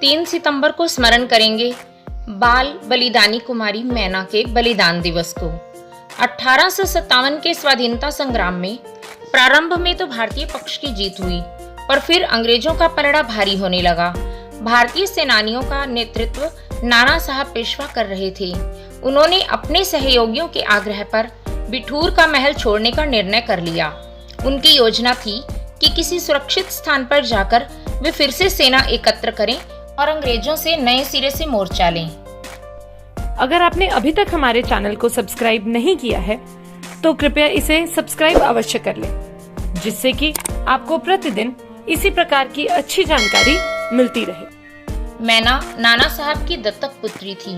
3 सितंबर को स्मरण करेंगे बाल बलिदानी कुमारी मैना के बलिदान दिवस को। 1857 के स्वाधीनता संग्राम में प्रारंभ में तो भारतीय पक्ष की जीत हुई, पर फिर अंग्रेजों का पलड़ा भारी होने लगा। भारतीय सेनानियों का नेतृत्व नाना साहब पेशवा कर रहे थे। उन्होंने अपने सहयोगियों के आग्रह पर बिठूर का महल छोड़ने का निर्णय कर लिया। उनकी योजना थी कि किसी सुरक्षित स्थान पर जाकर वे फिर से सेना एकत्र करें और अंग्रेजों से नए सिरे से मोर्चा लें। अगर आपने अभी तक हमारे चैनल को सब्सक्राइब नहीं किया है तो कृपया इसे सब्सक्राइब अवश्य कर लें, जिससे कि आपको प्रतिदिन इसी प्रकार की अच्छी जानकारी मिलती रहे। मैना नाना साहब की दत्तक पुत्री थी।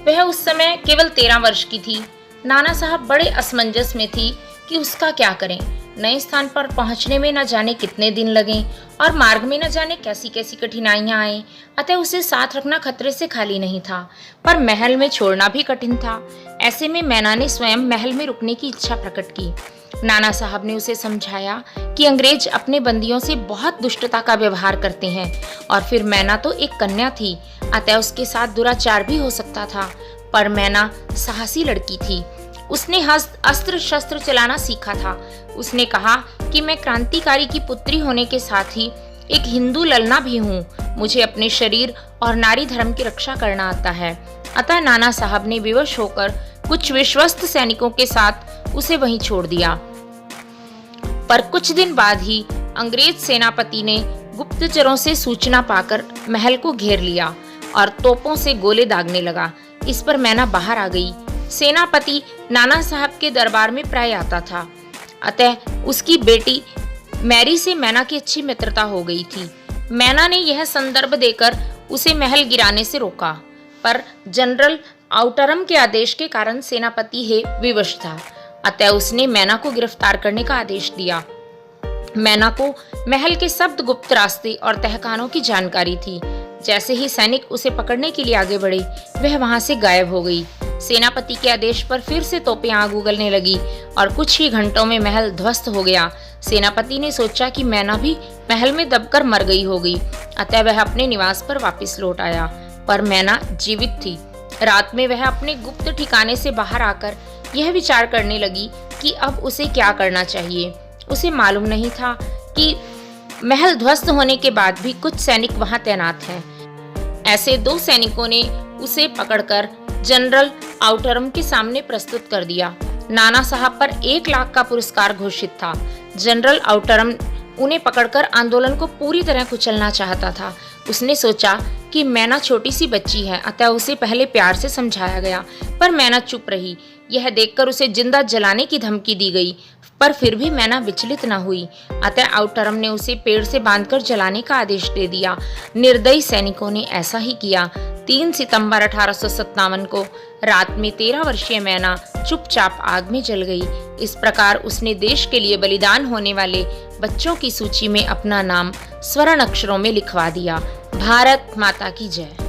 वह उस समय केवल 13 वर्ष की थी। नाना साहब बड़े असमंजस में थी कि उसका क्या करें। नए स्थान पर पहुंचने में न जाने कितने दिन लगें और मार्ग में न जाने कैसी कैसी कठिनाइयां आए। अतः उसे साथ रखना खतरे से खाली नहीं था, पर महल में छोड़ना भी कठिन था। ऐसे में मैना ने स्वयं महल में रुकने की इच्छा प्रकट की। नाना साहब ने उसे समझाया कि अंग्रेज अपने बंदियों से बहुत दुष्टता का व्यवहार करते हैं, और फिर मैना तो एक कन्या थी, अतः उसके साथ दुराचार भी हो सकता था। पर मैना साहसी लड़की थी। उसने अस्त्र शस्त्र चलाना सीखा था। उसने कहा कि मैं क्रांतिकारी की पुत्री होने के साथ ही एक हिंदू ललना भी हूँ। मुझे अपने शरीर और नारी धर्म की रक्षा करना आता है। अतः नाना साहब ने विवश होकर कुछ विश्वस्त सैनिकों के साथ उसे वहीं छोड़ दिया। पर कुछ दिन बाद ही अंग्रेज सेनापति ने गुप्तचरों से सूचना पाकर महल को घेर लिया और तोपों से गोले दागने लगा। इस पर मैना बाहर आ गई। सेनापति नाना साहब के दरबार में प्राय आता था, अतः उसकी बेटी मैरी से मैना की अच्छी मित्रता हो गई थी। मैना ने यह संदर्भ देकर उसे महल गिराने से रोका, पर जनरल आउटरम के आदेश के कारण सेनापति है विवश था। अतः उसने मैना को गिरफ्तार करने का आदेश दिया। मैना को महल के सब गुप्त रास्ते और तहखानों की जानकारी थी। जैसे ही सैनिक उसे पकड़ने के लिए आगे बढ़े, वह वहां से गायब हो गई। सेनापति के आदेश पर फिर से तोपें आग उगलने लगी और कुछ ही घंटों में महल ध्वस्त हो गया। सेनापति ने सोचा कि मैना भी महल में दबकर मर गई होगी, अतः वह अपने निवास पर वापस लौट आया, पर मैना जीवित थी। रात में वह अपने गुप्त ठिकाने से बाहर आकर यह विचार करने लगी कि अब उसे क्या करना चाहिए। उसे मालूम नहीं था कि महल ध्वस्त होने के बाद भी कुछ सैनिक वहां तैनात हैं। ऐसे 2 सैनिकों ने उसे पकड़कर जनरल आउटरम के सामने प्रस्तुत कर दिया। नाना साहब पर 1 लाख का पुरस्कार घोषित था। जनरल आउटरम उन्हें पकड़कर आंदोलन को पूरी तरह कुचलना चाहता था। उसने सोचा कि मैना छोटी सी बच्ची है, अतः उसे पहले प्यार से समझाया गया, पर मैना चुप रही। यह देखकर उसे जिंदा जलाने की धमकी दी गई, पर फिर भी मैना विचलित न हुई। अतः आउटरम ने उसे पेड़ से बांधकर जलाने का आदेश दे दिया। निर्दयी सैनिकों ने ऐसा ही किया। 3 सितंबर 1857 को रात में 13 वर्षीय मैना चुपचाप आग में जल गई। इस प्रकार उसने देश के लिए बलिदान होने वाले बच्चों की सूची में अपना नाम स्वर्ण अक्षरों में लिखवा दिया। भारत माता की जय।